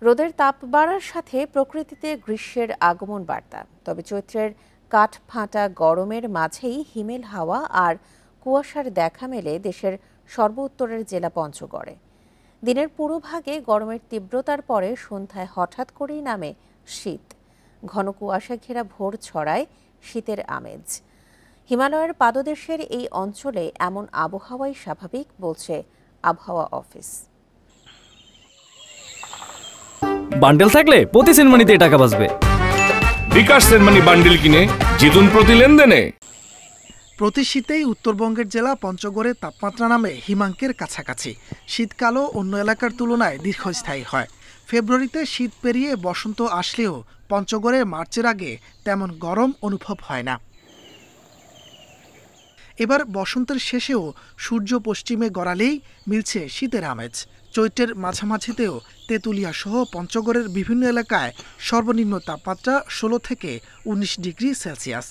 রোদের তাপ বাড়ার সাথে প্রকৃতিতে গ্রীষ্মের আগমন বার্তা। তবে চৈত্রের কাঠ ফাঁটা গরমের মাঝেই হিমেল হাওয়া আর কুয়াশার দেখা মেলে দেশের সর্বোত্তরের জেলা পঞ্চগড়ে। দিনের পুরোভাগে গরমের তীব্রতার পরে সন্ধ্যায় হঠাৎ করেই নামে শীত। ঘন কুয়াশা ঘেরা ভোর ছড়ায় শীতের আমেজ। হিমালয়ের পাদদেশের এই অঞ্চলে এমন আবহাওয়াই স্বাভাবিক বলছে আবহাওয়া অফিস। বান্ডেল থাকলে প্রতি সেনমানিতে টাকা বাঁচবে। বিকাশ সেনমানি বান্ডেল কিনে জিতুন প্রতি লেনদেনে। প্রতি শীতেই উত্তরবঙ্গের জেলা পঞ্চগড়ে তাপমাত্রা নামে হিমাঙ্কের কাছাকাছি। শীতকালও অন্য এলাকার তুলনায় দীর্ঘস্থায়ী হয়। ফেব্রুয়ারিতে শীত পেরিয়ে বসন্ত আসলেও পঞ্চগড়ে মার্চের আগে তেমন গরম অনুভব হয় না। এবার বসন্তের শেষেও সূর্য পশ্চিমে গড়ালেই মিলছে শীতের আমেজ। চৈত্রের মাঝামাঝিতেও তেঁতুলিয়া সহ পঞ্চগড়ের বিভিন্ন এলাকায় সর্বনিম্ন তাপমাত্রা 16 থেকে 19 ডিগ্রি সেলসিয়াস।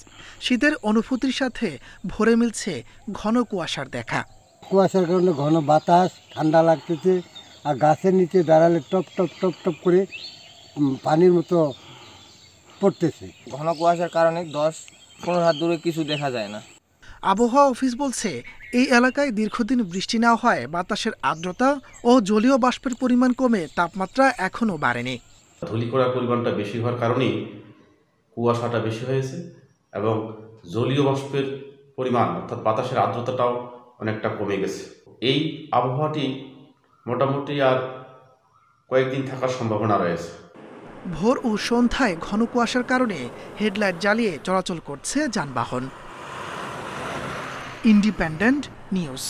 শীতের অনুভূতির সাথে ভোরে মিলছে ঘন কুয়াশার দেখা। কুয়াশার কারণে ঘন বাতাস, ঠান্ডা লাগতেছে, আর গাছের নিচে দাঁড়ালে টপ টপ টপ টপ করে পানির মতো পড়তেছে। ঘন কুয়াশার কারণে 10-15 হাত দূরে কিছু দেখা যায় না। আবহাওয়া অফিস বলছে, এই এলাকায় দীর্ঘদিন বৃষ্টি না হয় বাতাসের আর্দ্রতা ও জলীয় বাষ্পের পরিমাণ কমে তাপমাত্রা এখনও বাড়েনি। ধূলিকণার পরিমাণটা বেশি হওয়ার কারণেই কুয়াশাটা বেশি হয়েছে এবং জলীয় বাষ্পের পরিমাণ অর্থাৎ বাতাসের আর্দ্রতাটাও অনেকটা কমে গেছে। এই আবহাওয়াটি মোটামুটি আর কয়েকদিন থাকার সম্ভাবনা রয়েছে। ভোর ও সন্ধ্যায় ঘন কুয়াশার কারণে হেডলাইট জ্বালিয়ে চলাচল করছে যানবাহন। Independent news.